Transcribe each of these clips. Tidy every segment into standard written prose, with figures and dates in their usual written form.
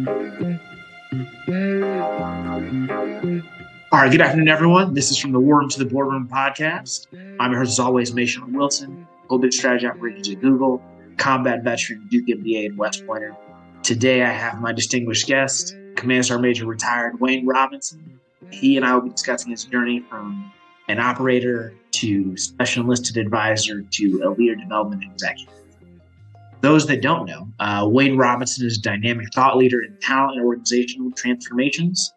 All right, good afternoon, everyone. This is from the Wharton to the Boardroom podcast. I'm your host, as always, Mason Wilson, Global Strategy Operations at Google, combat veteran, Duke MBA, and West Pointer. Today, I have my distinguished guest, Command Sergeant Major retired Wayne Robinson. He and I will be discussing his journey from an operator to special enlisted advisor to a leader development executive. Those that don't know, Wayne Robinson is a dynamic thought leader in talent and organizational transformations,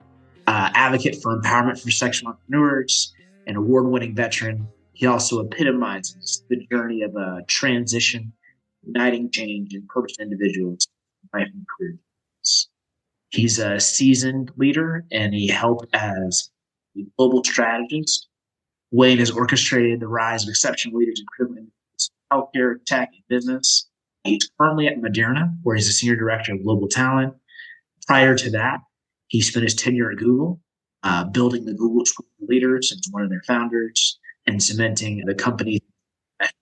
advocate for empowerment for sexual entrepreneurs, an award-winning veteran. He also epitomizes the journey of a transition, uniting change and purpose individuals in life and career. He's a seasoned leader, and he helped as a global strategist. Wayne has orchestrated the rise of exceptional leaders in critical healthcare, tech, and business. He's currently at Moderna, where he's a senior director of global talent. Prior to that, he spent his tenure at Google, building the Google School of Leaders as one of their founders and cementing the company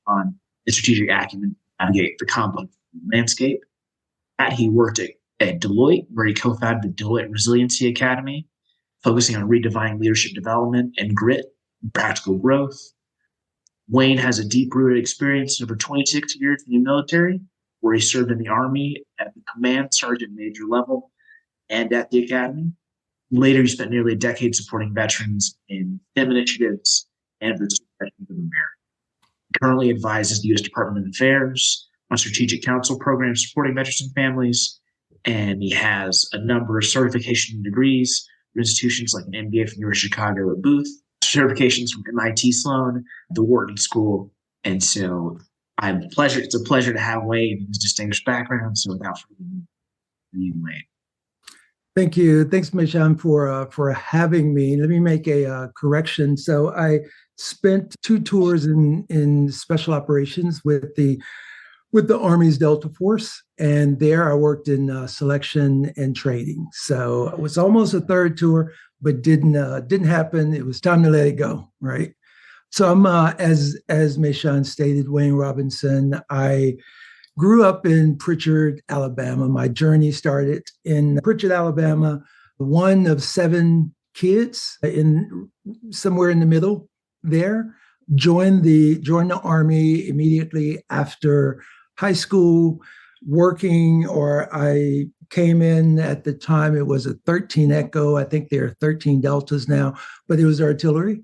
on the strategic acumen to navigate the complex landscape. He worked at Deloitte, where he co-founded the Deloitte Resilience Academy, focusing on redefining leadership development and grit and practical growth. Wayne has a deep-rooted experience over 26 years in the military, where he served in the Army at the command sergeant major level and at the Academy. Later, he spent nearly a decade supporting veterans in STEM initiatives and the Veterans of America. He currently advises the U.S. Department of Affairs on strategic counsel programs supporting veterans and families, and he has a number of certification degrees from institutions like an MBA from University of Chicago at Booth, certifications from MIT Sloan, the Wharton School. And so it's a pleasure to have Wayne and his distinguished background. So without further ado, Wayne. Thank you. Thanks, Mishan, for having me. Let me make a correction. So I spent 2 tours in special operations with the Army's Delta Force, and there I worked in selection and training. So it was almost a 3rd tour, but didn't happen. It was time to let it go, right? So I'm as Mishan stated, Wayne Robinson. I grew up in Pritchard, Alabama. My journey started in Pritchard, Alabama, one of 7 kids somewhere in the middle there. Joined the Army immediately after high school, I came in at the time, it was a 13 Echo. I think there are 13 Deltas now, but it was artillery,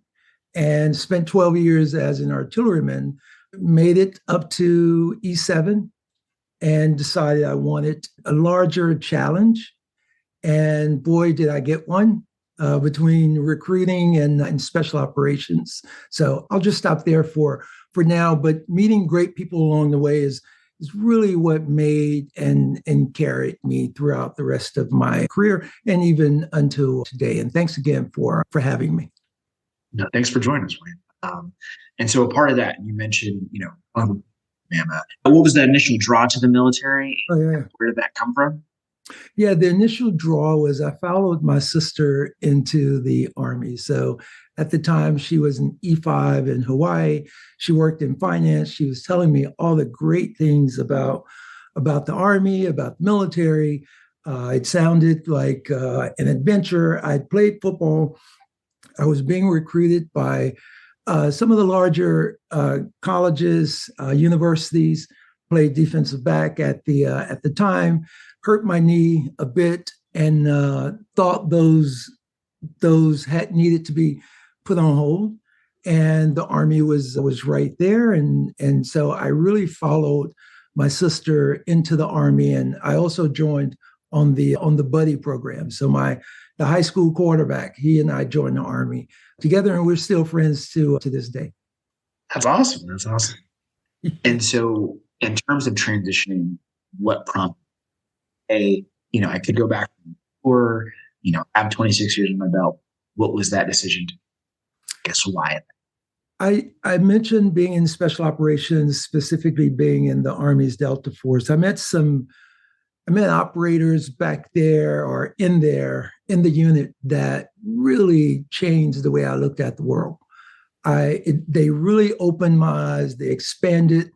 and spent 12 years as an artilleryman, made it up to E7, and decided I wanted a larger challenge. And boy, did I get one between recruiting and special operations. So I'll just stop there for now. But meeting great people along the way is really what made and carried me throughout the rest of my career and even until today. And thanks again for having me. No, thanks for joining us, Wayne. And so a part of that, you mentioned, what was the initial draw to the military? Oh, yeah. Where did that come from? Yeah, the initial draw was I followed my sister into the Army. So at the time, she was an E5 in Hawaii. She worked in finance. She was telling me all the great things about the Army, about the military. It sounded like an adventure. I'd played football. I was being recruited by some of the larger colleges, universities. Played defensive back at the time. Hurt my knee a bit, and thought those needed to be put on hold. And the Army was right there, and so I really followed my sister into the Army, and I also joined on the buddy program. So the high school quarterback, he and I joined the Army together, and we're still friends to this day. That's awesome. And so, in terms of transitioning, what prompted? I could go back or have 26 years in my belt. What was that decision? I guess why? I mentioned being in special operations, specifically being in the Army's Delta Force. I met operators back there or in the unit that really changed the way I looked at the world. They really opened my eyes. They expanded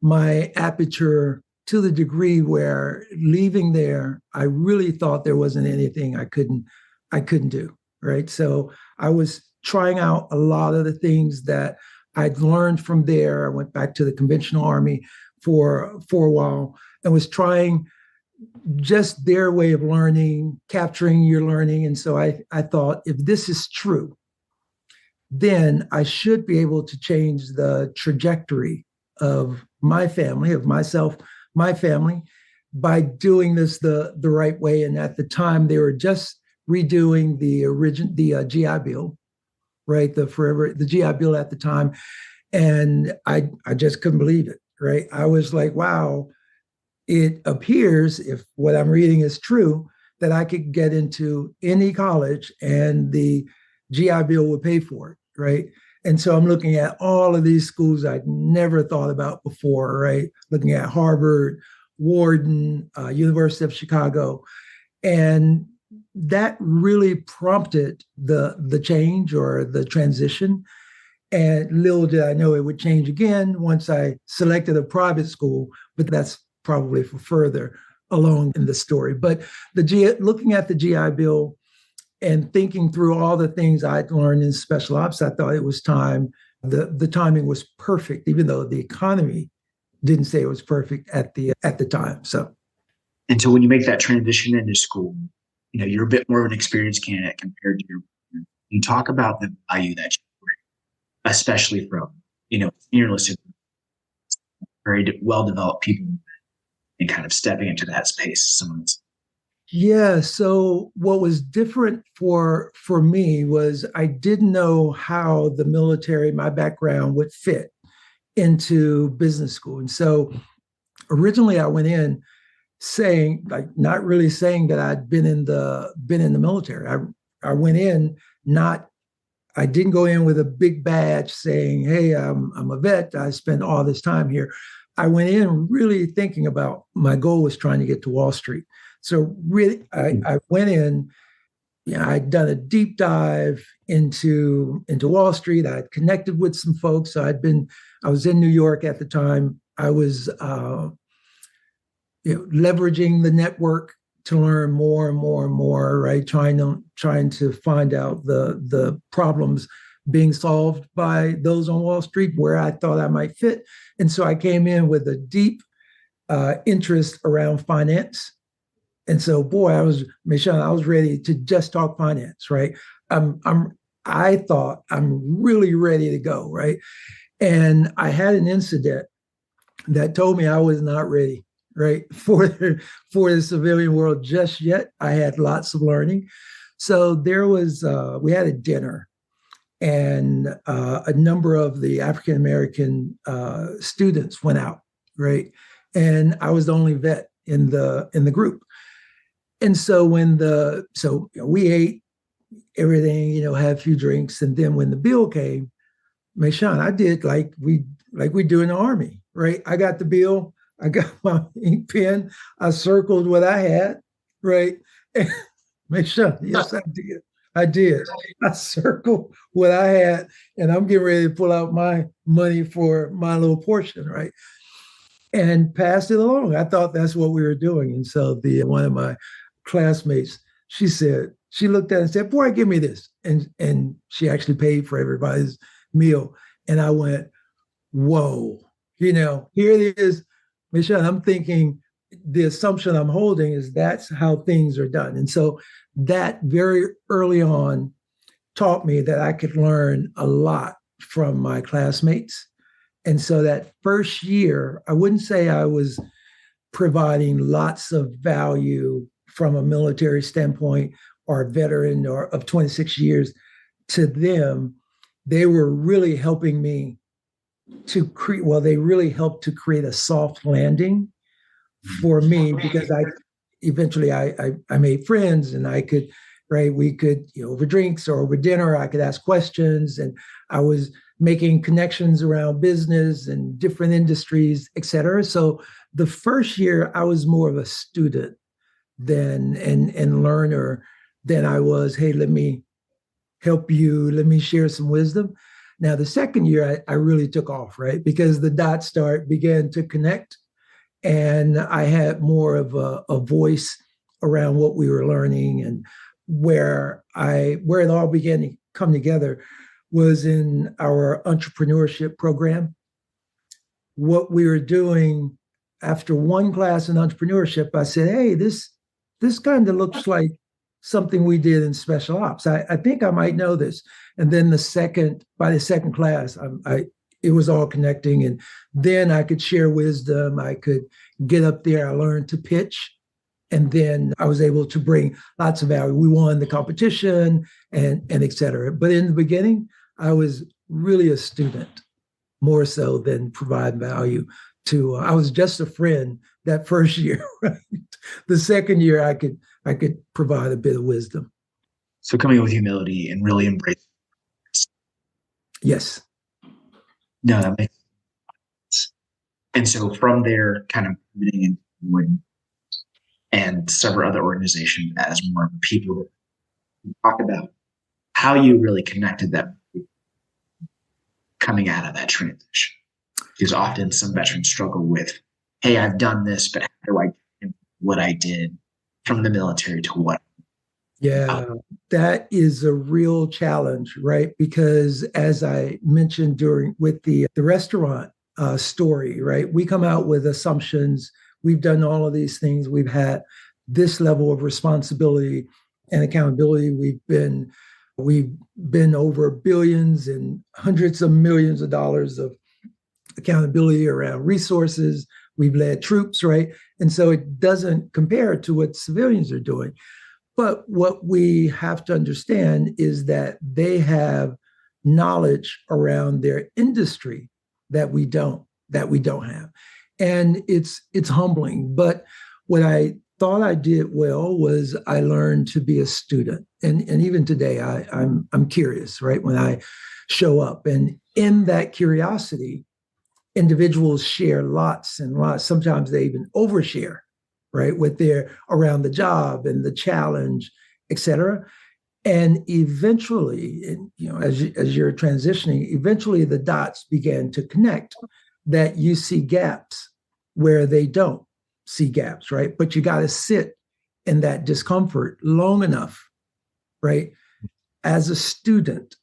my aperture to the degree where leaving there, I really thought there wasn't anything I couldn't do, right? So I was trying out a lot of the things that I'd learned from there. I went back to the conventional army for a while and was trying just their way of learning, capturing your learning. And so I thought, if this is true, then I should be able to change the trajectory of my family, of myself, my family, by doing this the right way. And at the time, they were just redoing the GI Bill, right? The GI Bill at the time. And I just couldn't believe it, right? I was like, wow, it appears, if what I'm reading is true, that I could get into any college and the GI Bill would pay for it, right? And so I'm looking at all of these schools I'd never thought about before, right? Looking at Harvard, Wharton, University of Chicago. And that really prompted the change or the transition. And little did I know it would change again once I selected a private school, but that's probably for further along in the story. But looking at the GI Bill and thinking through all the things I'd learned in special ops, I thought it was time. The timing was perfect, even though the economy didn't say it was perfect at the time. So, and so when you make that transition into school, you're a bit more of an experienced candidate compared to you talk about the value that you bring, especially from senior listed, very well developed people, and kind of stepping into that space. Yeah. So what was different for me was I didn't know how the military, my background, would fit into business school. And so originally I went in saying, like, not really saying that I'd been in the military. I went in I didn't go in with a big badge saying, hey, I'm a vet. I spent all this time here. I went in really thinking about my goal was trying to get to Wall Street. So really, I went in, I'd done a deep dive into Wall Street. I'd connected with some folks. So I was in New York at the time. I was leveraging the network to learn more and more and more, right? Trying to find out the problems being solved by those on Wall Street where I thought I might fit. And so I came in with a deep interest around finance. And so, boy, I was ready to just talk finance, right? I thought I'm really ready to go, right? And I had an incident that told me I was not ready, right, for the civilian world just yet. I had lots of learning. So we had a dinner, and a number of the African American students went out, right? And I was the only vet in the group. And so we ate everything, had a few drinks, and then when the bill came, Sean, I did like we do in the Army, right? I got the bill, I got my ink pen, I circled what I had, right? And Sean, yes, I did. I circled what I had, and I'm getting ready to pull out my money for my little portion, right? And passed it along. I thought that's what we were doing. And so one of my classmates, she looked at it and said, boy, give me this. And she actually paid for everybody's meal. And I went, whoa, here it is. Michelle, I'm thinking the assumption I'm holding is that's how things are done. And so that very early on taught me that I could learn a lot from my classmates. And so that first year, I wouldn't say I was providing lots of value from a military standpoint or a veteran or of 26 years to them. They were really helping me they really helped to create a soft landing for me, because I made friends, and I could, right, we could, over drinks or over dinner, I could ask questions, and I was making connections around business and different industries, et cetera. So the first year I was more of a student and learner than I was, hey, let me help you, let me share some wisdom. Now, the second year, I really took off, right? Because the dots began to connect. And I had more of a voice around what we were learning. And where it all began to come together was in our entrepreneurship program. What we were doing after one class in entrepreneurship, I said, hey, this kind of looks like something we did in special ops. I think I might know this. And then by the second class, it was all connecting. And then I could share wisdom. I could get up there. I learned to pitch. And then I was able to bring lots of value. We won the competition and et cetera. But in the beginning, I was really a student more so than provide value to. I was just a friend that first year. Right? The second year, I could provide a bit of wisdom. So coming with humility and really embrace. Yes. No, that makes sense. And so from there, kind of moving and several other organizations as more of people, talk about how you really connected them coming out of that transition. Because often some veterans struggle with, hey, I've done this, but how do I get what I did from the military to what? Yeah, that is a real challenge, right? Because as I mentioned with the restaurant story, right? We come out with assumptions. We've done all of these things. We've had this level of responsibility and accountability. We've been over billions and hundreds of millions of dollars of accountability around resources. We've led troops, right? And so it doesn't compare to what civilians are doing. But what we have to understand is that they have knowledge around their industry that we don't have. And it's humbling. But what I thought I did well was I learned to be a student. And even today, I'm curious, right? When I show up. And in that curiosity, individuals share lots and lots. Sometimes they even overshare, right? With their around the job and the challenge, et cetera. And eventually, as you're transitioning, eventually the dots began to connect that you see gaps where they don't see gaps, right? But you got to sit in that discomfort long enough, right? As a student,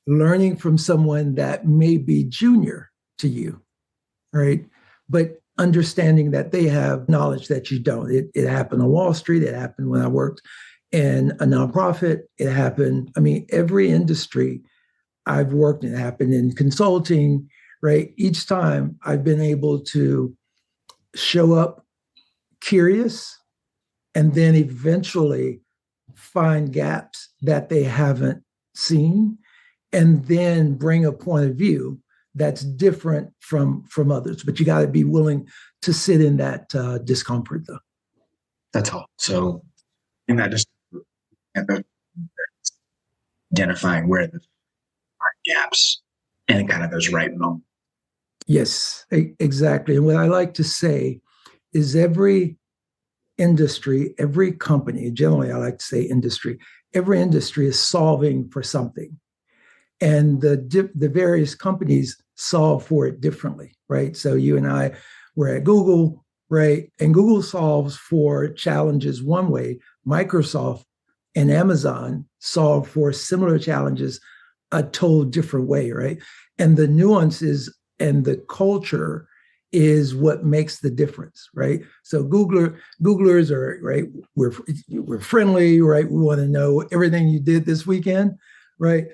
learning from someone that may be junior to you, right? But understanding that they have knowledge that you don't. It happened on Wall Street. It happened when I worked in a nonprofit. It happened, every industry I've worked in, it happened in consulting, right? Each time I've been able to show up curious and then eventually find gaps that they haven't seen and then bring a point of view that's different from others. But you got to be willing to sit in that discomfort, though. That's all. So in that discomfort, identifying where the gaps and kind of those right moments. Yes, exactly. And what I like to say is every industry, every company, generally I like to say industry, every industry is solving for something. And the various companies solve for it differently, right? So you and I were at Google, right? And Google solves for challenges one way. Microsoft and Amazon solve for similar challenges a total different way, right? And the nuances and the culture is what makes the difference, right? So Googlers are, right? We're friendly, right? We want to know everything you did this weekend, right?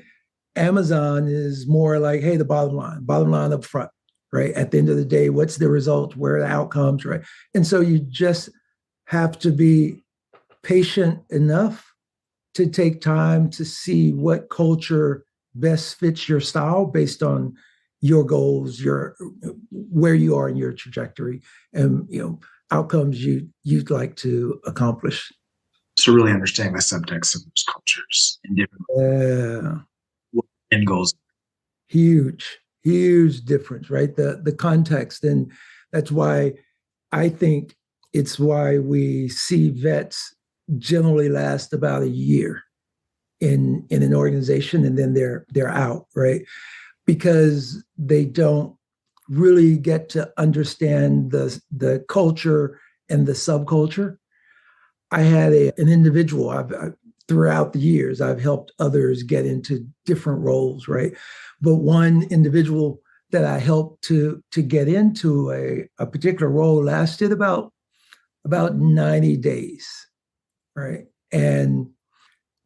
Amazon is more like, hey, the bottom line up front, right? At the end of the day, what's the result? Where are the outcomes, right? And so you just have to be patient enough to take time to see what culture best fits your style based on your goals, where you are in your trajectory, and outcomes you'd like to accomplish. So really understanding the subtext of those cultures and different end goals. Huge difference, right? The context. And that's why I think it's why we see vets generally last about a year in an organization and then they're out, right? Because they don't really get to understand the culture and the subculture. I had an individual, throughout the years, I've helped others get into different roles, right? But one individual that I helped to get into a particular role lasted about 90 days, right? And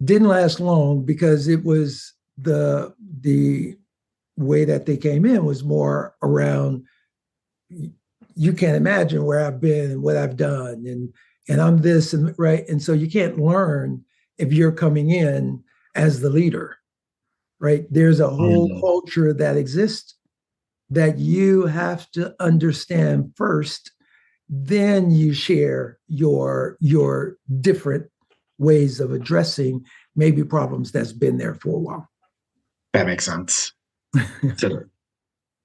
didn't last long because it was the way that they came in was more around, you can't imagine where I've been and what I've done, and I'm this, and right. And so you can't learn if you're coming in as the leader, right? There's a whole culture that exists that you have to understand first, then you share your different ways of addressing maybe problems that's been there for a while. That makes sense. So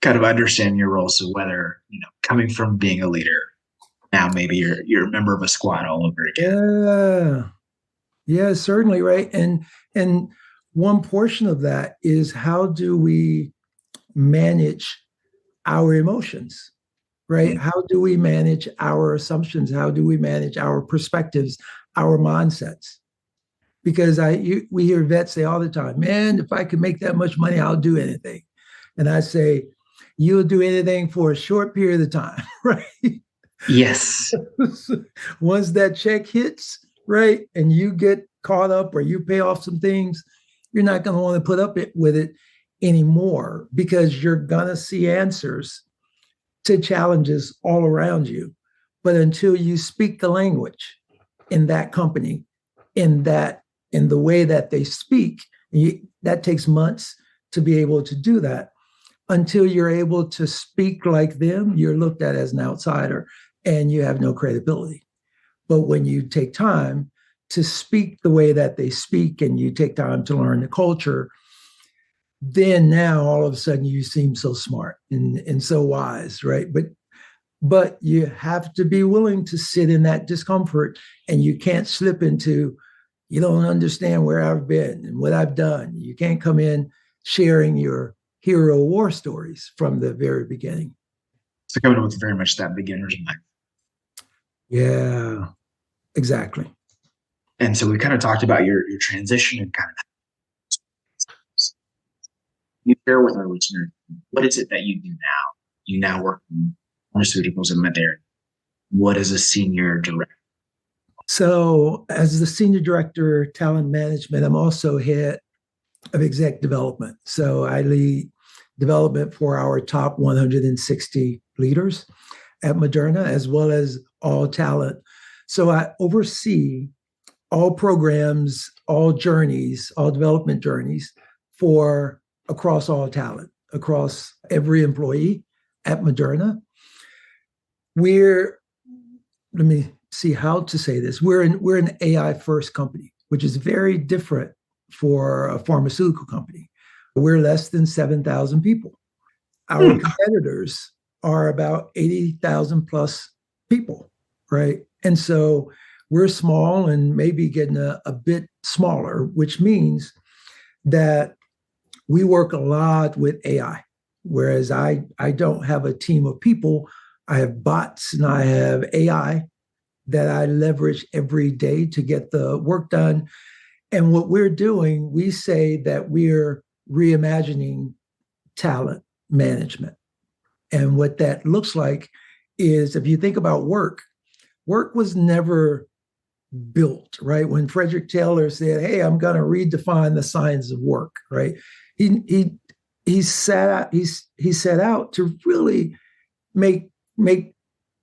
kind of understand your role. So whether, coming from being a leader, now maybe you're a member of a squad all over again. Yeah, certainly, right. And one portion of that is, how do we manage our emotions, right? Mm-hmm. How do we manage our assumptions? How do we manage our perspectives, our mindsets? Because we hear vets say all the time, man, if I could make that much money, I'll do anything. And I say, you'll do anything for a short period of time, right? Yes. Once that check hits, right, and you get caught up or you pay off some things, you're not going to want to put up with it anymore, because you're going to see answers to challenges all around you. But until you speak the language in that company, in the way that they speak, that takes months to be able to do that. Until you're able to speak like them, you're looked at as an outsider and you have no credibility. But when you take time to speak the way that they speak and you take time to learn the culture, then now all of a sudden you seem so smart and so wise, right? But you have to be willing to sit in that discomfort, and you can't slip into, you don't understand where I've been and what I've done. You can't come in sharing your hero war stories from the very beginning. So coming in with very much that beginner's mind. Yeah, exactly. And so we kind of talked about your transition and kind of, you share with our listeners, what is it that you do now? You now work in pharmaceuticals and Moderna. What is a senior director? So as the senior director of talent management, I'm also head of exec development. So I lead development for our top 160 leaders at Moderna, as well as all talent. So I oversee all programs, all journeys, all development journeys for across all talent, across every employee at Moderna. Let me see how to say this. We're an AI first company, which is very different for a pharmaceutical company. We're less than 7,000 people. Our competitors are about 80,000 plus people, right? And so we're small and maybe getting a bit smaller, which means that we work a lot with AI, whereas I don't have a team of people. I have bots and I have AI that I leverage every day to get the work done. And what we're doing, we say that we're reimagining talent management. And what that looks like is, if you think about work was never built, right? When Frederick Taylor said, hey, I'm going to redefine the science of work, right? He set out to really make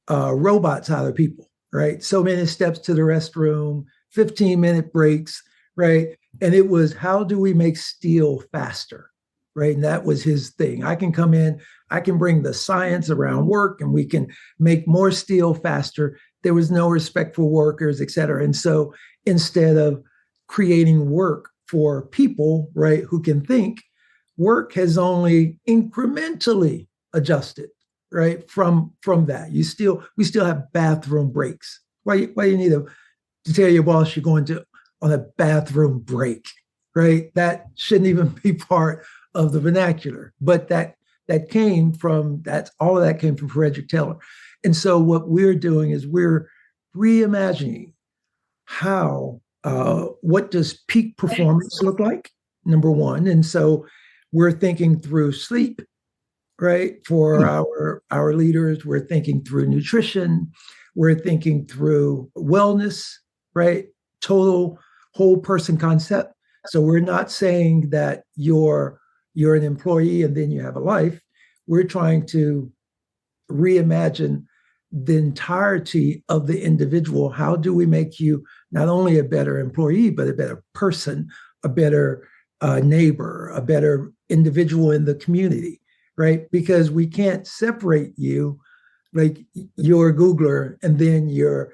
robots out of people, right? So many steps to the restroom, 15-minute breaks, right? And it was, how do we make steel faster, right? And that was his thing. I can come in, I can bring the science around work, and we can make more steel faster. There was no respect for workers, et cetera. And so instead of creating work for people, right, who can think, work has only incrementally adjusted, right, from that. We still have bathroom breaks. Why you need to tell your boss you're going on a bathroom break, right? That shouldn't even be part of the vernacular, but that that came from all of that came from Frederick Taylor. And so what we're doing is we're reimagining how what does peak performance look like, number one. And so we're thinking through sleep, right? For our leaders, we're thinking through nutrition, we're thinking through wellness, right? Total whole person concept. So we're not saying that you're an employee and then you have a life. We're trying to reimagine the entirety of the individual. How do we make you not only a better employee, but a better person, a better neighbor, a better individual in the community, right? Because we can't separate you, like you're a Googler and then you're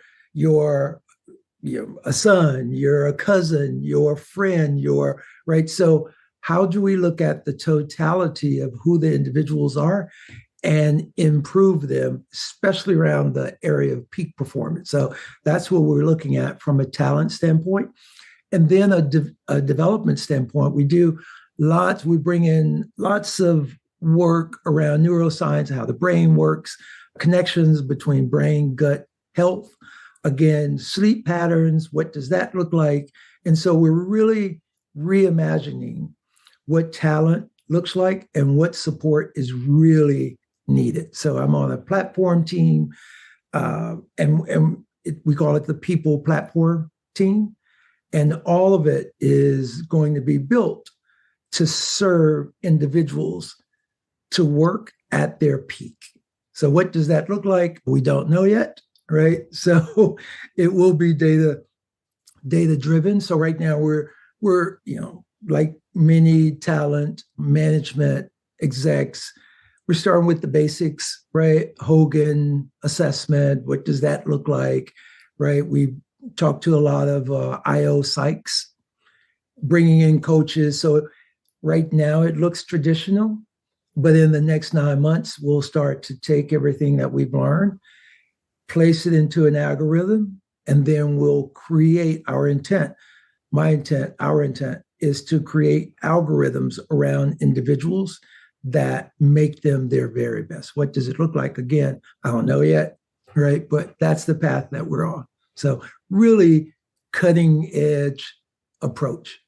a son, you're a cousin, you're a friend, you're right. So how do we look at the totality of who the individuals are and improve them, especially around the area of peak performance? So that's what we're looking at from a talent standpoint. And then a development standpoint, we bring in lots of work around neuroscience, how the brain works, connections between brain, gut health, again, sleep patterns, what does that look like? And so we're really reimagining what talent looks like and what support is really needed. So I'm on a platform team, we call it the people platform team. And all of it is going to be built to serve individuals to work at their peak. So what does that look like? We don't know yet, right? So it will be data driven. So right now we're like many talent management execs, we're starting with the basics, right? Hogan assessment. What does that look like, right? We talked to a lot of IO psychs, bringing in coaches. So right now it looks traditional, but in the next 9 months, we'll start to take everything that we've learned, place it into an algorithm, and then we'll create our intent. Our intent is to create algorithms around individuals that make them their very best. What does it look like? Again, I don't know yet, right? But that's the path that we're on. So really cutting edge approach.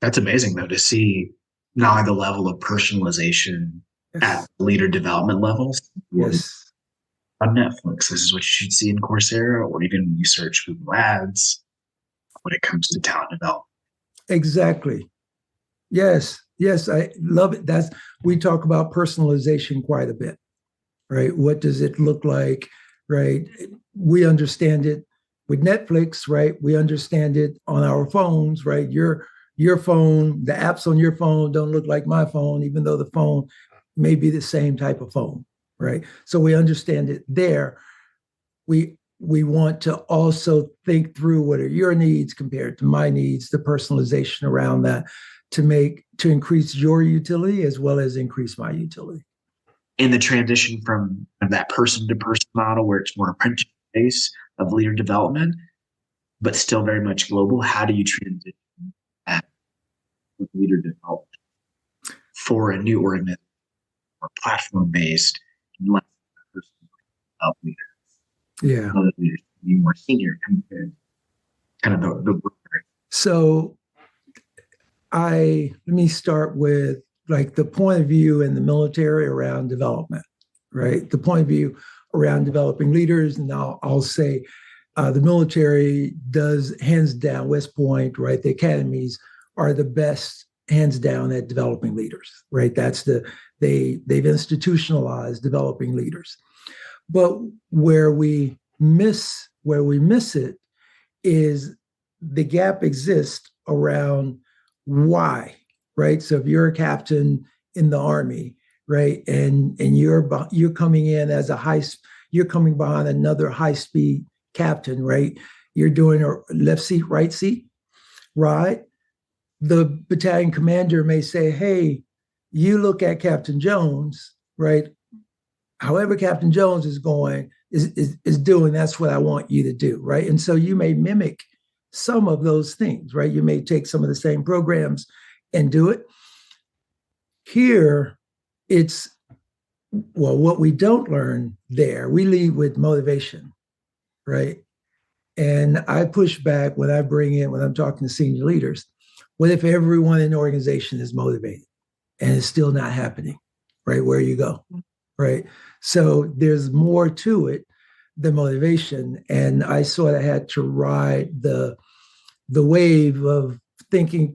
That's amazing, though, to see not only the level of personalization at leader development levels. Yes. On Netflix, this is what you should see in Coursera, or even when you search Google Ads when it comes to talent development. Exactly. Yes, I love it. We talk about personalization quite a bit, right? What does it look like, right? We understand it with Netflix, right? We understand it on our phones, right? Your phone, the apps on your phone don't look like my phone, even though the phone may be the same type of phone, right? So we understand it there. We want to also think through what are your needs compared to my needs, the personalization around that to increase your utility as well as increase my utility. In the transition from that person to person model where it's more apprenticeship based of leader development, but still very much global, how do you transition that with leader development for a new organization or platform based less person develop leaders? Yeah. Other leaders be more senior compared kind of the work. So let me start with like the point of view in the military around development, right? The point of view around developing leaders. And I'll say the military does hands down, West Point, right? The academies are the best hands down at developing leaders, right? They've institutionalized developing leaders. But where we miss it is the gap exists around why, right? So if you're a captain in the Army, right, and you're coming in as you're coming behind another high speed captain, right? You're doing a left seat, right seat, right? The battalion commander may say, "Hey, you look at Captain Jones, right? However Captain Jones is doing, that's what I want you to do," right? And so you may mimic some of those things, right? You may take some of the same programs and do it. Here, it's well, what we don't learn there, we lead with motivation, right? And I push back when I'm talking to senior leaders, what if everyone in the organization is motivated and it's still not happening, right? Where you go, right? So there's more to it than motivation. And I sort of had to ride the wave of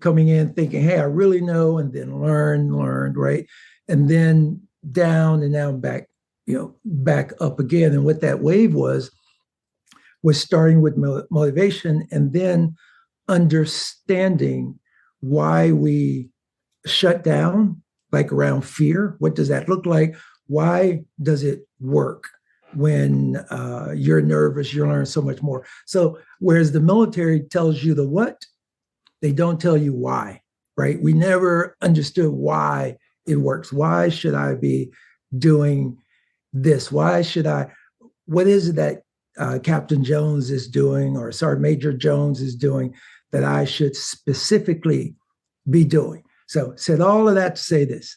coming in, thinking, hey, I really know, and then learned, right? And then down and now back, back up again. And what that wave was starting with motivation and then understanding why we shut down, like around fear. What does that look like? Why does it work? When you're nervous, you learn so much more. So whereas the military tells you the what, they don't tell you why, right? We never understood why it works. Why should I be doing this? What is it that Captain Jones is doing or Sergeant Major Jones is doing that I should specifically be doing? So said all of that to say this.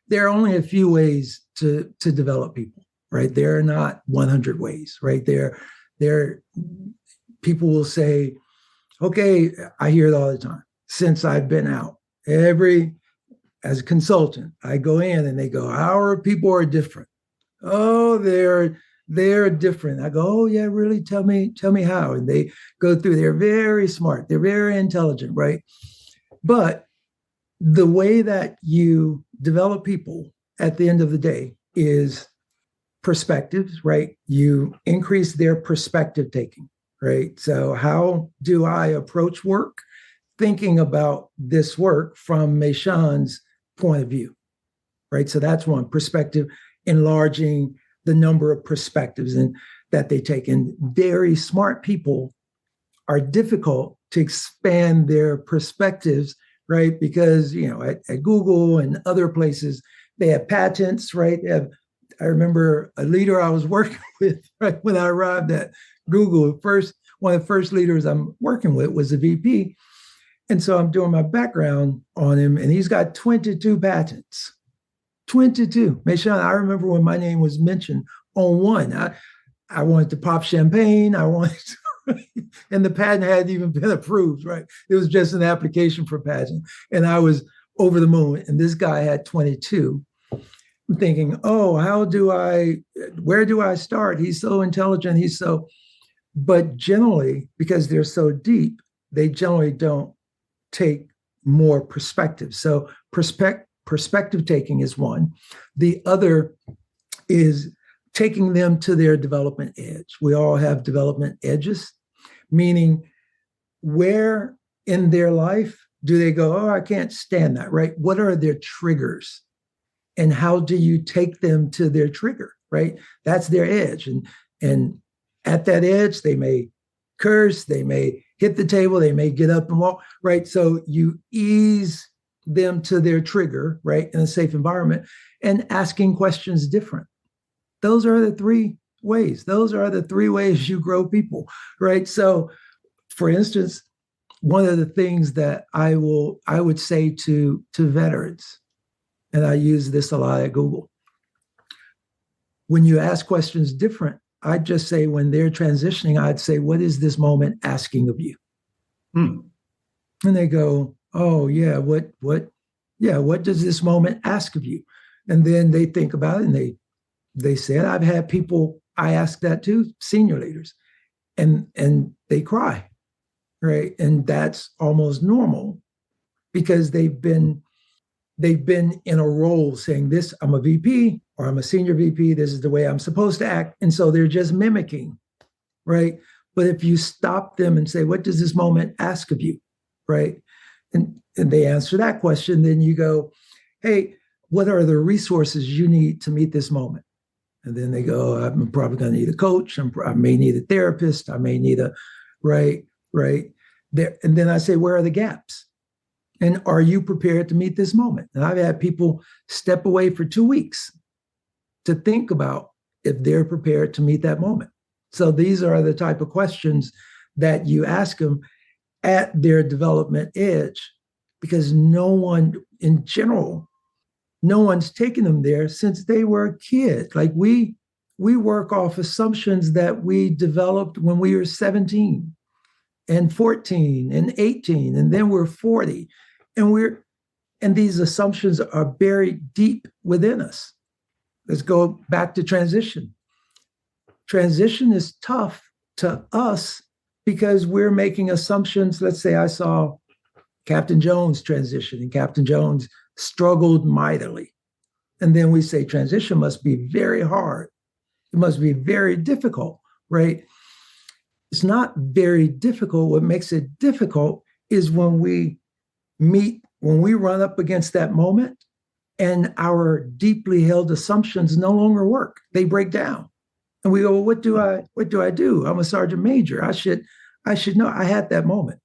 There are only a few ways to develop people, right? There are not 100 ways, right? There people will say, okay, I hear it all the time. Since I've been out, as a consultant, I go in and they go, our people are different. Oh, they're different. I go, oh yeah, really? Tell me how. And they go through, they're very smart, they're very intelligent, right? But the way that you develop people at the end of the day is perspectives, right? You increase their perspective taking, right? So how do I approach work? Thinking about this work from Meshan's point of view, right? So that's one perspective, enlarging the number of perspectives and that they take. And very smart people are difficult to expand their perspectives, right? Because, at Google and other places, they have patents, right? I remember a leader I was working with, right, when I arrived at Google. One of the first leaders I'm working with was a VP. And so I'm doing my background on him, and he's got 22 patents. 22. Meshan, I remember when my name was mentioned on one. I wanted to pop champagne. And the patent hadn't even been approved, right? It was just an application for patent. And I was over the moon. And this guy had 22. I'm thinking, oh, where do I start? He's so intelligent. But generally, because they're so deep, they generally don't take more perspective. So perspective taking is one. The other is taking them to their development edge. We all have development edges, meaning where in their life do they go, oh, I can't stand that, right? What are their triggers? And how do you take them to their trigger, right? That's their edge. And at that edge, they may curse, they may hit the table, they may get up and walk, right? So you ease them to their trigger, right, in a safe environment, and asking questions different. Those are the three ways. Those are the three ways you grow people, right? So, for instance, one of the things that I would say to veterans, and I use this a lot at Google, when you ask questions different, I'd just say when they're transitioning, I'd say, what is this moment asking of you? And they go, oh yeah, what does this moment ask of you? And then they think about it and they said, I've had people, I ask that too, senior leaders, and they cry, right? And that's almost normal because they've been in a role saying this, I'm a VP or I'm a senior VP, this is the way I'm supposed to act. And so they're just mimicking, right? But if you stop them and say, what does this moment ask of you, right? And they answer that question, then you go, hey, what are the resources you need to meet this moment? And then they go, I'm probably going to need a coach. I may need a therapist. I may need right. There. And then I say, where are the gaps? And are you prepared to meet this moment? And I've had people step away for 2 weeks to think about if they're prepared to meet that moment. So these are the type of questions that you ask them at their development edge, because no one in general, no one's taken them there since they were a kid. Like we work off assumptions that we developed when we were 17 and 14 and 18, and then we're 40. And these assumptions are buried deep within us. Let's go back to transition. Transition is tough to us because we're making assumptions. Let's say I saw Captain Jones transition, and Captain Jones struggled mightily. And then we say transition must be very hard. It must be very difficult, right? It's not very difficult. What makes it difficult is when we run up against that moment and our deeply held assumptions no longer work. They break down. And we go, well, what do I do? I'm a sergeant major. I should know. I had that moment,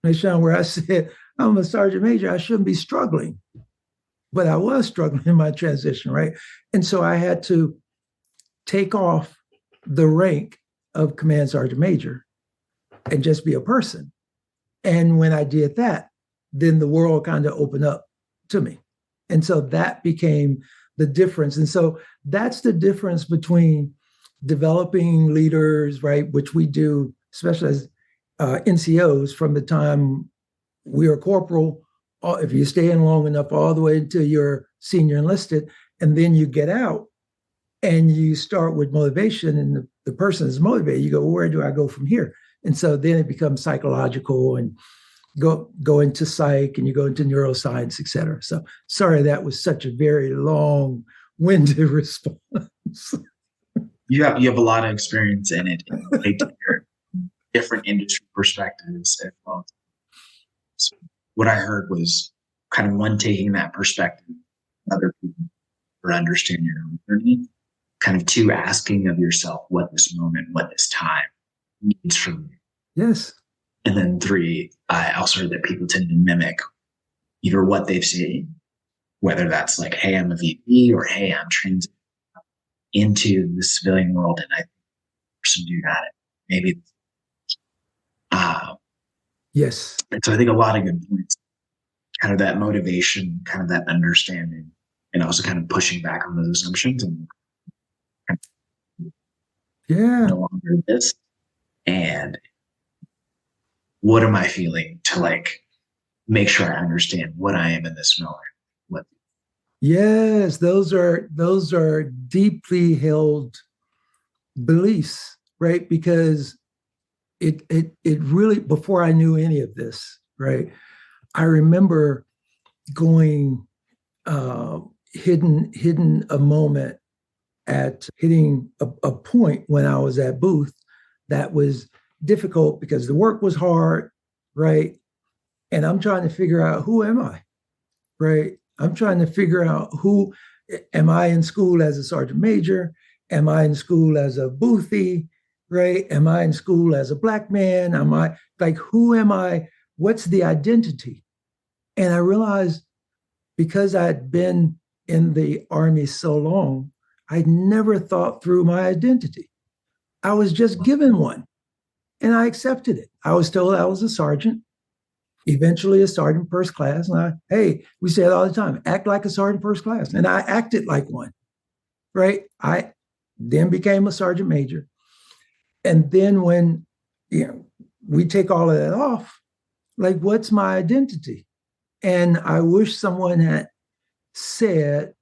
where I said, I'm a sergeant major. I shouldn't be struggling. But I was struggling in my transition, right? And so I had to take off the rank of command sergeant major and just be a person. And when I did that, then the world kind of opened up to me. And so that became the difference. And so that's the difference between developing leaders, right, which we do, especially as NCOs from the time we are corporal, if you stay in long enough, all the way until you're senior enlisted, and then you get out and you start with motivation, and the person is motivated. You go, well, where do I go from here? And so then it becomes psychological and go into psych, and you go into neuroscience, et cetera. So sorry, that was such a very long-winded response. You have a lot of experience in it. I hate to hear different industry perspectives as well. So what I heard was kind of one, taking that perspective, other people for understanding your own journey. Kind of two, asking of yourself what this moment, what this time needs from you. Yes. And then three, I also heard that people tend to mimic either what they've seen, whether that's like, hey, I'm a VP, or hey, I'm transitioning into the civilian world, and I think some do got it. Maybe. Yes. And so I think a lot of good points, kind of that motivation, kind of that understanding, and also kind of pushing back on those assumptions and no longer this. And what am I feeling to like make sure I understand what I am in this moment? Yes, those are deeply held beliefs, right? Because it really, before I knew any of this, right? I remember going hidden a moment at hitting a point when I was at Booth that was difficult because the work was hard, right? And I'm trying to figure out, who am I, right? I'm trying to figure out, who am I in school as a sergeant major? Am I in school as a Boothie, right? Am I in school as a Black man? Am I, like, who am I? What's the identity? And I realized, because I'd been in the Army so long, I'd never thought through my identity. I was just given one, and I accepted it. I was told I was a sergeant, eventually a sergeant first class. And we say it all the time, act like a sergeant first class. And I acted like one, right? I then became a sergeant major. And then when we take all of that off, like, what's my identity? And I wish someone had said,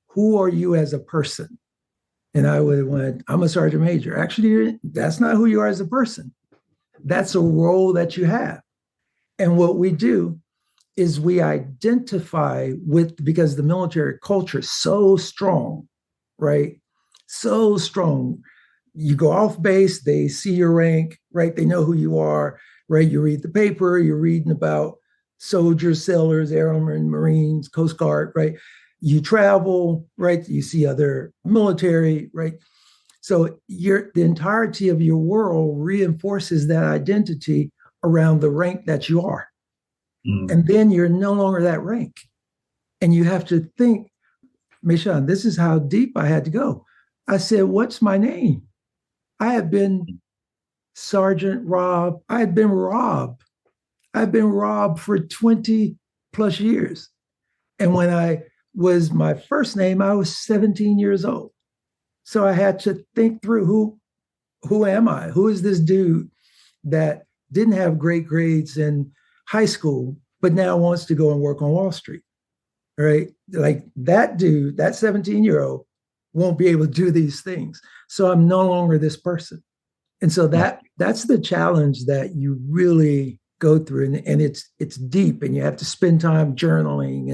who are you as a person? And I would have went, I'm a sergeant major. Actually, that's not who you are as a person. That's a role that you have. And what we do is we identify with, because the military culture is so strong, right? So strong. You go off base, they see your rank, right? They know who you are, right? You read the paper, you're reading about soldiers, sailors, airmen, Marines, Coast Guard, right? You travel, right? You see other military, right? So the entirety of your world reinforces that identity around the rank that you are. And then you're no longer that rank. And you have to think, Meshan, this is how deep I had to go. I said, what's my name? I have been Sergeant Rob. I had been Rob. I've been Rob for 20 plus years. And when I was my first name, I was 17 years old. So I had to think through who am I? Who is this dude that didn't have great grades in high school, but now wants to go and work on Wall Street, right? Like that dude, that 17-year-old won't be able to do these things. So I'm no longer this person. And so that's the challenge that you really go through. And it's deep, and you have to spend time journaling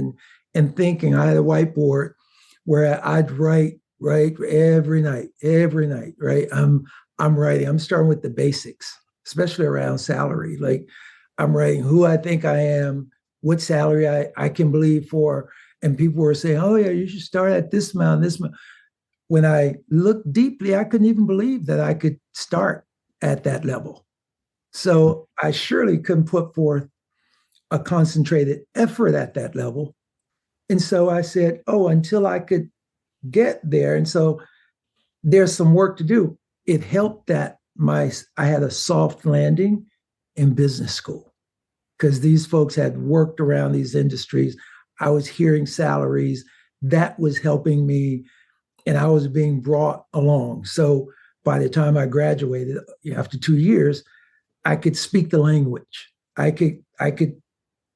and thinking. I had a whiteboard where I'd write every night, right? I'm writing. I'm starting with the basics, especially around salary. Like I'm writing who I think I am, what salary I can believe for. And people were saying, oh yeah, you should start at this amount, this amount. When I looked deeply, I couldn't even believe that I could start at that level. So I surely couldn't put forth a concentrated effort at that level. And so I said, oh, until I could get there. And so there's some work to do. It helped that I had a soft landing in business school because these folks had worked around these industries. I was hearing salaries that was helping me, and I was being brought along. So by the time I graduated, after 2 years, I could speak the language. I could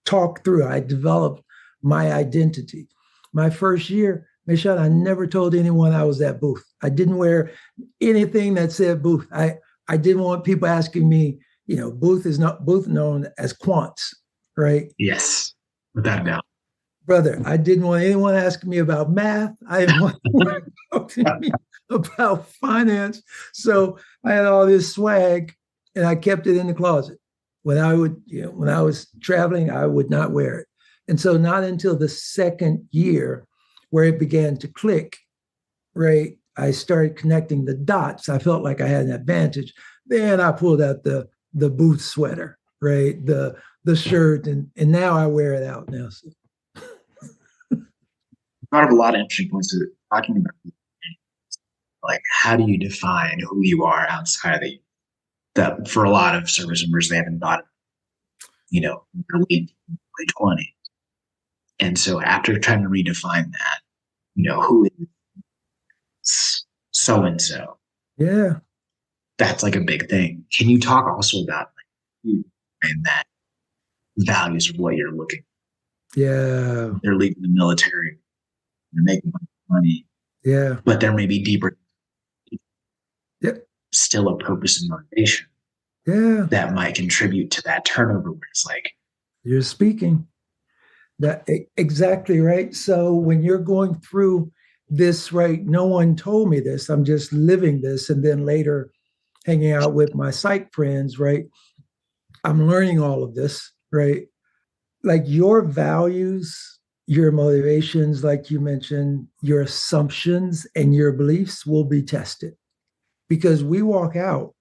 talk through. I developed my identity. My first year, Michelle, I never told anyone I was at Booth. I didn't wear anything that said Booth. I didn't want people asking me, Booth is not Booth known as quants, right? Yes, without a doubt. Brother, I didn't want anyone asking me about math. I didn't want anyone to talk to me about finance. So I had all this swag, and I kept it in the closet. When I was traveling, I would not wear it. And so not until the second year where it began to click, right, I started connecting the dots. I felt like I had an advantage. Then I pulled out the Booth sweater, right, the shirt, and now I wear it out now. So. Brought up a lot of interesting points to talking about, like how do you define who you are outside of that for a lot of service members, they haven't thought, early 20. And so after trying to redefine that, who is so-and-so? Yeah. That's like a big thing. Can you talk also about you and that values of what you're looking for? Yeah. They're leaving the military, they're making money. Yeah. But there may be deeper, yep, still a purpose and motivation. Yeah. That might contribute to that turnover where it's like, you're speaking. That exactly right. So when you're going through this, right, no one told me this. I'm just living this. And then later hanging out with my psych friends, right? I'm learning all of this, right? Like your values, your motivations, like you mentioned, your assumptions and your beliefs will be tested because we walk out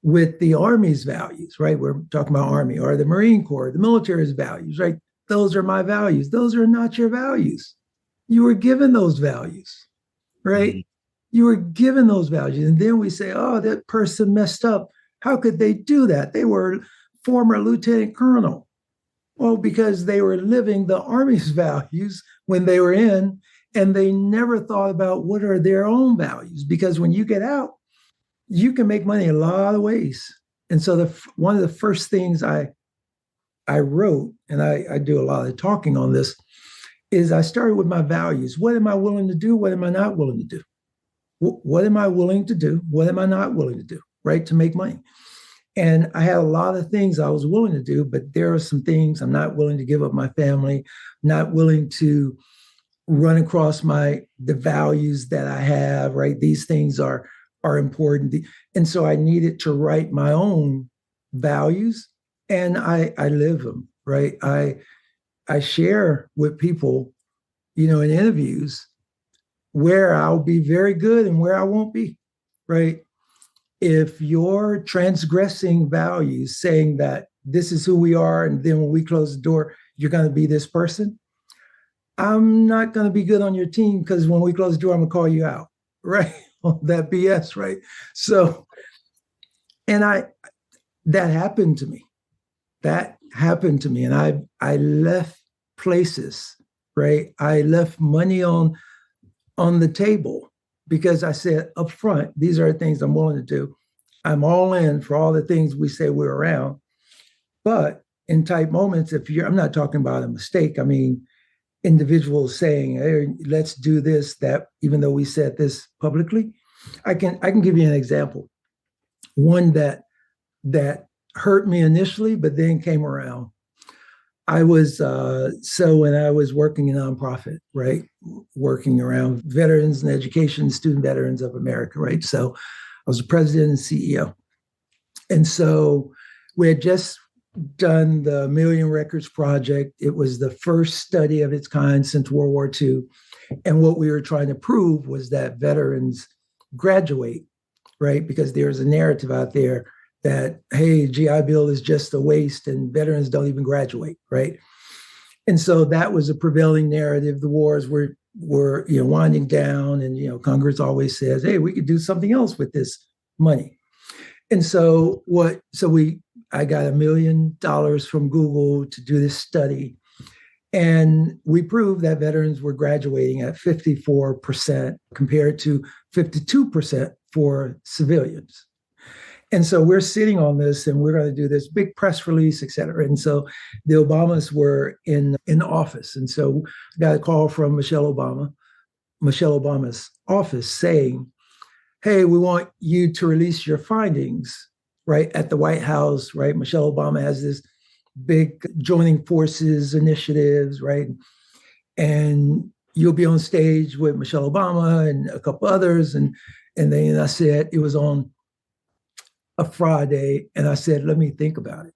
with the Army's values, right? We're talking about Army or the Marine Corps, the military's values, right? Those are my values. Those are not your values. You were given those values, right? Mm-hmm. You were given those values. And then we say, oh, that person messed up. How could they do that? They were former lieutenant colonel. Well, because they were living the Army's values when they were in, and they never thought about what are their own values. Because when you get out, you can make money a lot of ways. And so one of the first things I wrote, and I do a lot of talking on this, is I started with my values. What am I willing to do? What am I not willing to do? What am I willing to do? What am I not willing to do, right, to make money? And I had a lot of things I was willing to do, but there are some things I'm not willing to give up my family, not willing to run across the values that I have, right? These things are important. And so I needed to write my own values, and I live them, right? I share with people, in interviews where I'll be very good and where I won't be, right? If you're transgressing values, saying that this is who we are, and then when we close the door, you're going to be this person, I'm not going to be good on your team because when we close the door, I'm going to call you out, right? That BS, right? So, and that happened to me. That happened to me. And I left places right? I left money on the table because I said up front, these are the things I'm willing to do. I'm all in for all the things we say we're around. But in tight moments, I'm not talking about a mistake. I mean, individuals saying, hey, let's do this, that, even though we said this publicly. I can give you an example. One that hurt me initially, but then came around. I was when I was working in nonprofit, right, working around veterans and education, student veterans of America, right. So I was the president and CEO, and so we had just done the Million Records Project. It was the first study of its kind since World War II, and what we were trying to prove was that veterans graduate, right, because there's a narrative out there that, hey, GI Bill is just a waste and veterans don't even graduate, right? And so that was a prevailing narrative. The wars were winding down, and Congress always says, hey, we could do something else with this money. And so I got $1 million from Google to do this study, and we proved that veterans were graduating at 54% compared to 52% for civilians. And so we're sitting on this, and we're going to do this big press release, et cetera. And so the Obamas were in office. And so I got a call from Michelle Obama's office saying, hey, we want you to release your findings, right, at the White House, right? Michelle Obama has this big joining forces initiatives, right? And you'll be on stage with Michelle Obama and a couple others. And then I said, it was on a Friday, and I said, let me think about it,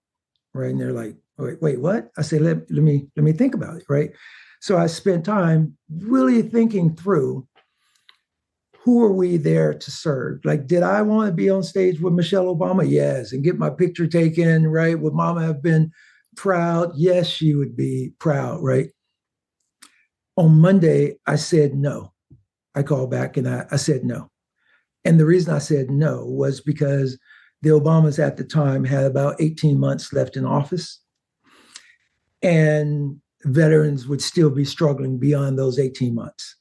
right? And they're like, wait, what? I said, let me think about it, right? So I spent time really thinking through, who are we there to serve? Like, did I want to be on stage with Michelle Obama? Yes. And get my picture taken, right? Would Mama have been proud? Yes, she would be proud, right? On Monday, I said no. I called back and I said no. And the reason I said no was because the Obamas at the time had about 18 months left in office, and veterans would still be struggling beyond those 18 months.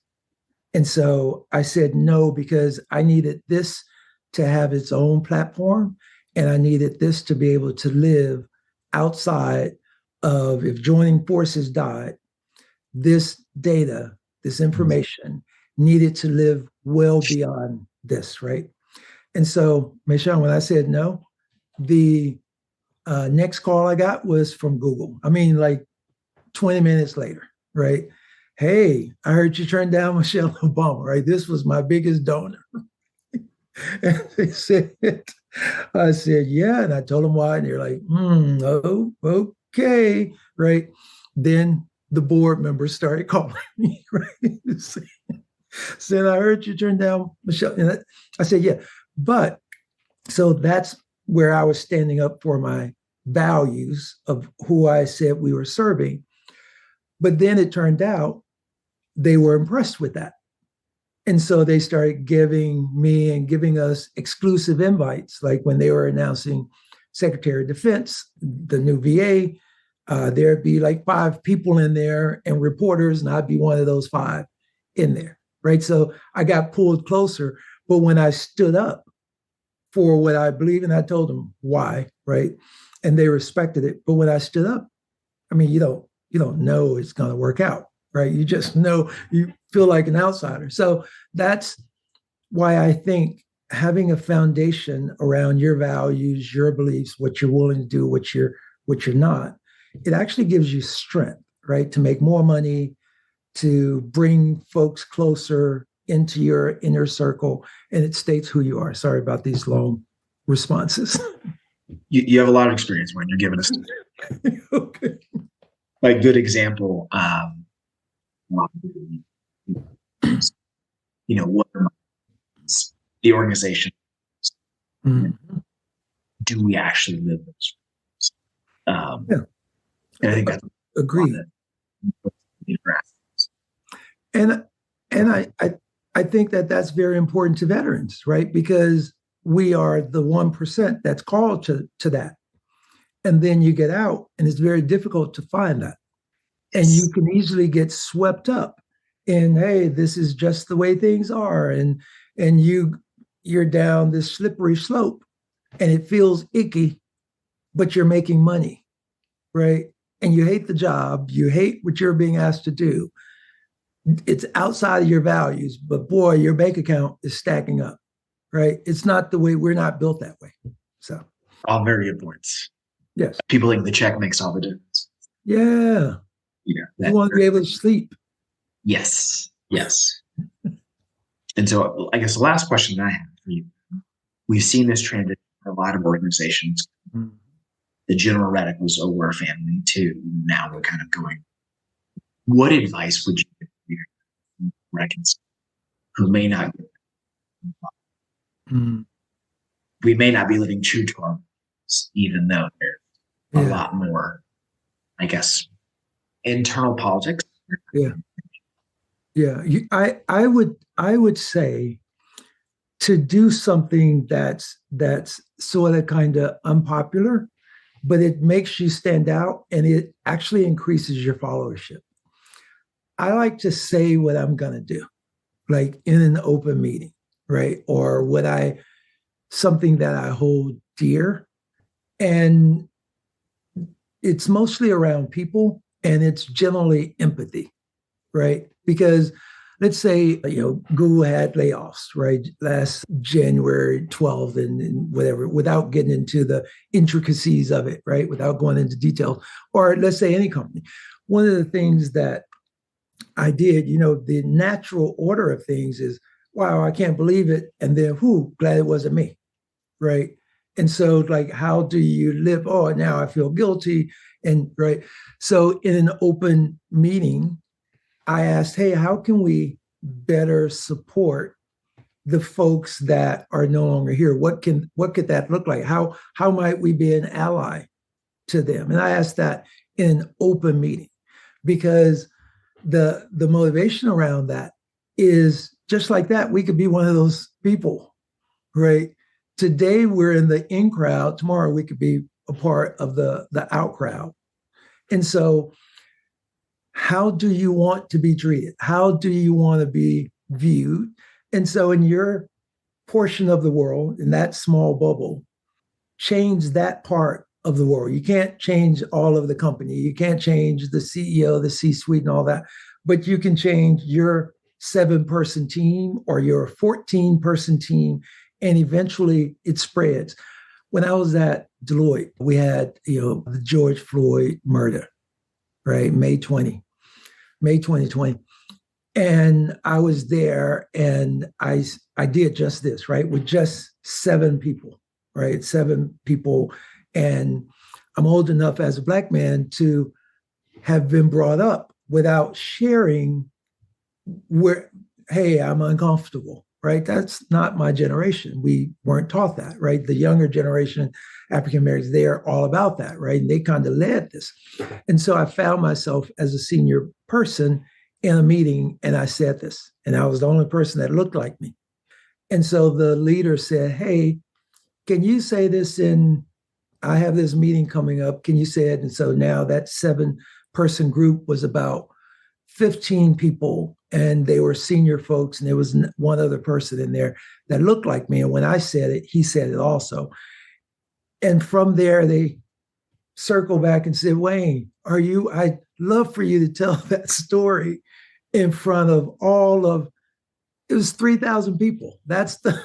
And so I said no because I needed this to have its own platform, and I needed this to be able to live outside of, if joining forces died, this data, this information needed to live well beyond this, right? And so, Michelle, when I said no, the next call I got was from Google. I mean, like 20 minutes later, right? Hey, I heard you turned down Michelle Obama, right? This was my biggest donor. And they said, I said, yeah. And I told them why. And they're like, oh, okay, right? Then the board members started calling me, right? Said, I heard you turned down Michelle. And I said, yeah. But so that's where I was standing up for my values of who I said we were serving. But then it turned out they were impressed with that. And so they started giving me and giving us exclusive invites, like when they were announcing Secretary of Defense, the new VA, there'd be like 5 people in there and reporters, and I'd be one of those 5 in there, right? So I got pulled closer. But when I stood up for what I believe, and I told them why, right? And they respected it. But when I stood up, I mean, you don't know it's going to work out, right? You just know, you feel like an outsider. So that's why I think having a foundation around your values, your beliefs, what you're willing to do, what you're not, it actually gives you strength, right? To make more money, to bring folks closer into your inner circle, and it states who you are. Sorry about these long responses. You have a lot of experience when you're giving us Okay. like good example. What are the organization? Mm-hmm. Do we actually live those? Yeah. And I think that's agreed. And I think that's very important to veterans, right? Because we are the 1% that's called to that. And then you get out, and it's very difficult to find that. And you can easily get swept up in, hey, this is just the way things are. And you're down this slippery slope and it feels icky, but you're making money, right? And you hate the job, you hate what you're being asked to do. It's outside of your values, but boy, your bank account is stacking up, right? It's not the way, we're not built that way. So, all very good points. yes. People in the check makes all the difference. Yeah. You want to be able to sleep. Yes. And so I guess the last question that I have for you, we've seen this transition for a lot of organizations. Mm-hmm. The general rhetoric was, oh, we're a family too. Now we're kind of going, what advice would you give Americans who may not, we may not be living true to our values, even though there's a lot more, I guess, internal politics. I would say to do something that's sort of kind of unpopular, but it makes you stand out and it actually increases your followership. I like to say what I'm going to do, like in an open meeting, right? Or something that I hold dear. And it's mostly around people and it's generally empathy, right? Because let's say, Google had layoffs, right? Last January 12th and whatever, without getting into the intricacies of it, right? Without going into details. Or let's say any company. One of the things that I did, the natural order of things is, wow, I can't believe it. And then, glad it wasn't me, right? And so, like, how do you live? Oh, now I feel guilty. And right. So in an open meeting, I asked, hey, how can we better support the folks that are no longer here? What could that look like? How might we be an ally to them? And I asked that in an open meeting because the motivation around that is just like that. We could be one of those people, right? Today we're in the in crowd. Tomorrow we could be a part of the out crowd. And so how do you want to be treated? How do you want to be viewed? And so in your portion of the world, in that small bubble, change that part of the world. You can't change all of the company. You can't change the CEO, the C-suite and all that, but you can change your 7-person team or your 14-person team, and eventually it spreads. When I was at Deloitte, we had, the George Floyd murder, right? May 2020. And I was there and I did just this, right? With just 7 people, right? 7 people. And I'm old enough as a Black man to have been brought up without sharing where, hey, I'm uncomfortable, right? That's not my generation. We weren't taught that, right? The younger generation, African Americans, they're all about that, right? And they kind of led this. And so I found myself as a senior person in a meeting and I said this, and I was the only person that looked like me. And so the leader said, hey, can you say this I have this meeting coming up. Can you say it? And so now that 7-person group was about 15 people and they were senior folks. And there was one other person in there that looked like me. And when I said it, he said it also. And from there, they circled back and said, Wayne, I'd love for you to tell that story in front of it was 3,000 people. That's the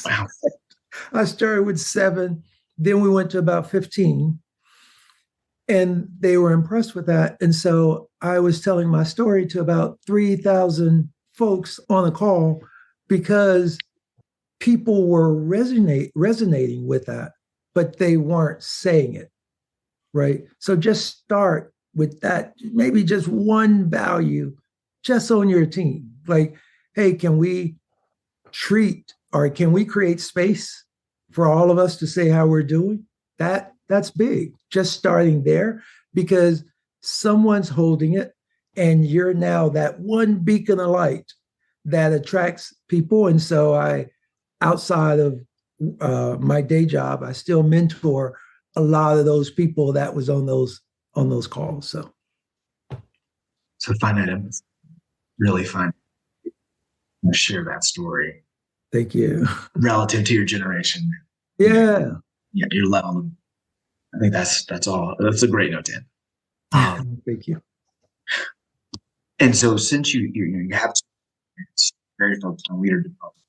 Wow. I started with 7, then we went to about 15, and they were impressed with that. And so I was telling my story to about 3,000 folks on a call because people were resonating with that, but they weren't saying it, right? So just start with that, maybe just one value just on your team. Like, hey, can we create space for all of us to say how we're doing? That's big. Just starting there because someone's holding it and you're now that one beacon of light that attracts people. And so outside of my day job, I still mentor a lot of those people that was on those calls. So So find that empathy, really find, share that story. Thank you. Relative to your generation. Yeah. Yeah, your level. I think that's all. That's a great note to end. Thank you. And so since you have very focused on leader development,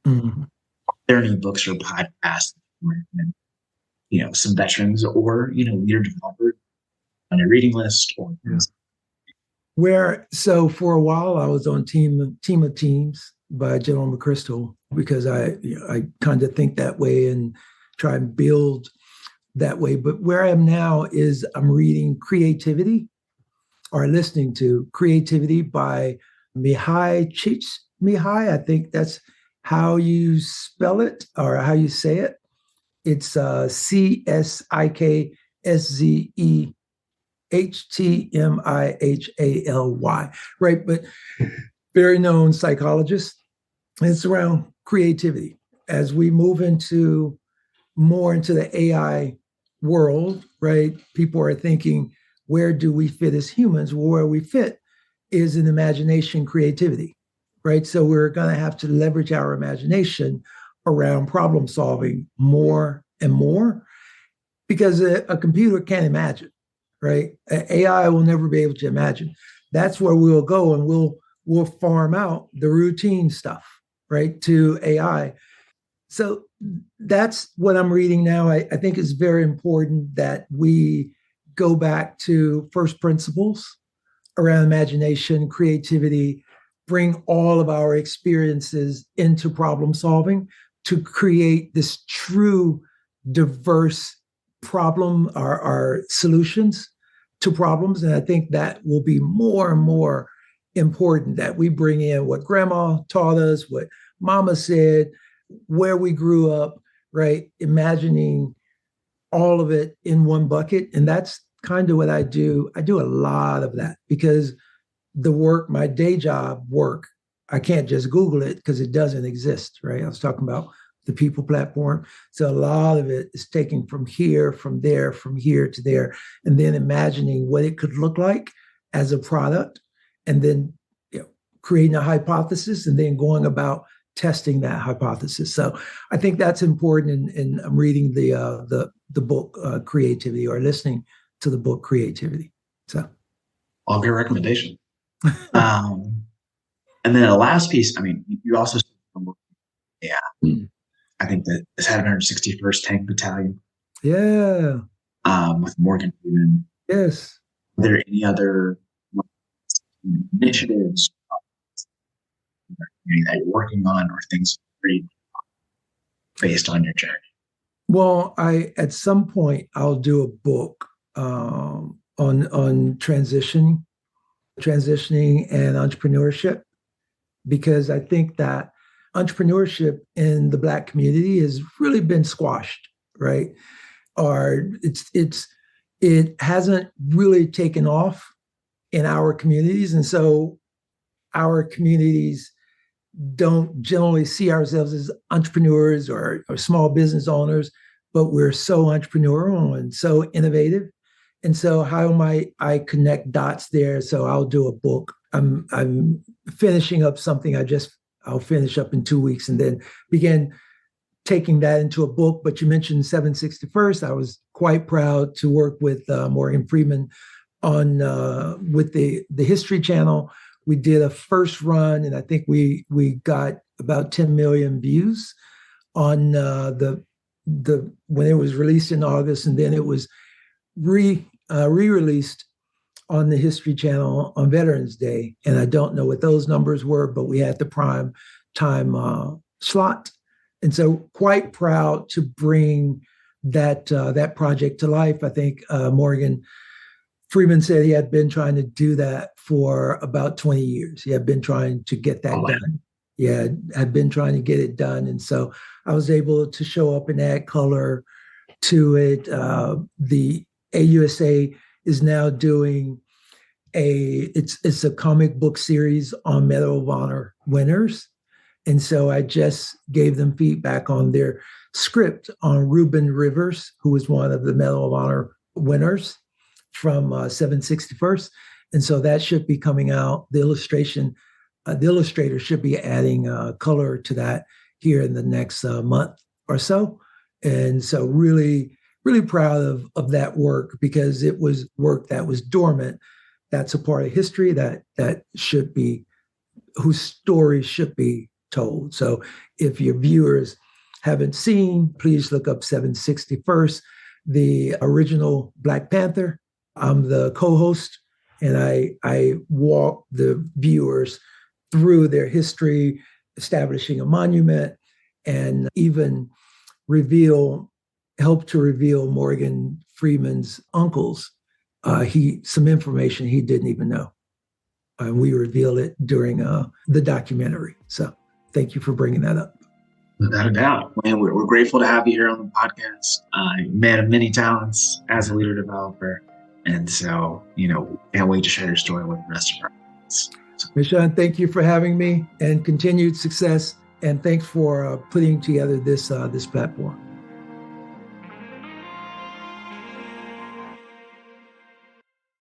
Mm-hmm. are there any books or podcasts that some veterans or leader developers on your reading list or things? So for a while I was on Team of Teams by General McChrystal because I kind of think that way and try and build that way. But where I am now is I'm reading Creativity or listening to Creativity by Mihai Csikszentmihalyi. I think that's how you spell it or how you say it. It's Csikszentmihalyi, right? But very known psychologist. And it's around creativity. As we move more into the AI world, right? People are thinking, where do we fit as humans? Well, where we fit is in imagination, creativity, right? So we're going to have to leverage our imagination around problem solving more and more because a computer can't imagine, right? AI will never be able to imagine. That's where we'll go, and we'll farm out the routine stuff, right, to AI. So that's what I'm reading now. I think it's very important that we go back to first principles around imagination, creativity, bring all of our experiences into problem solving to create this true diverse problem, our solutions to problems. And I think that will be more and more important that we bring in what grandma taught us, what mama said, where we grew up, right? Imagining all of it in one bucket. And that's kind of what I do. I do a lot of that because the work, my day job work, I can't just Google it because it doesn't exist, right? I was talking about the people platform. So a lot of it is taking from here, from there, from here to there, and then imagining what it could look like as a product, and then creating a hypothesis and then going about testing that hypothesis. So I think that's important. And I'm reading the book Creativity, or listening to the book Creativity. So, all good recommendation. And then the last piece. I mean, you also, I think that this had 161st Tank Battalion. Yeah. With Morgan Freeman. Yes. Are there any other initiatives that you're working on, or things based on your journey? Well, at some point I'll do a book on transitioning and entrepreneurship, because I think that entrepreneurship in the Black community has really been squashed, right? Or it hasn't really taken off in our communities, and so our communities don't generally see ourselves as entrepreneurs or small business owners, but we're so entrepreneurial and so innovative. And so how might I connect dots there? So I'll do a book. I'm finishing up something I'll finish up in 2 weeks and then begin taking that into a book. But you mentioned 761st. I was quite proud to work with Morgan Freeman on with the History Channel. We did a first run, and I think we got about 10 million views on the when it was released in August, and then it was re-released on the History Channel on Veterans Day. And I don't know what those numbers were, but we had the prime time slot, and so quite proud to bring that project to life. I think Morgan Freeman said he had been trying to do that for about 20 years. He had been trying to get that done. Yeah, had been trying to get it done. And so I was able to show up and add color to it. The AUSA is now doing it's a comic book series on Medal of Honor winners. And so I just gave them feedback on their script on Reuben Rivers, who was one of the Medal of Honor winners from 761st. And so that should be coming out. The illustrator should be adding color to that here in the next month or so. And so really, really proud of that work, because it was work that was dormant. That's a part of history that should be, whose story should be told. So if your viewers haven't seen, please look up 761st, the original Black Panther. I'm the co-host, and I walk the viewers through their history, establishing a monument, and even help to reveal Morgan Freeman's uncles some information he didn't even know. We reveal it during the documentary. So thank you for bringing that up. Without a doubt. Man, we're grateful to have you here on the podcast. Man of many talents as a leader developer. And so, can't wait to share your story with the rest of our audience. Michonne, thank you for having me, and continued success. And thanks for putting together this platform.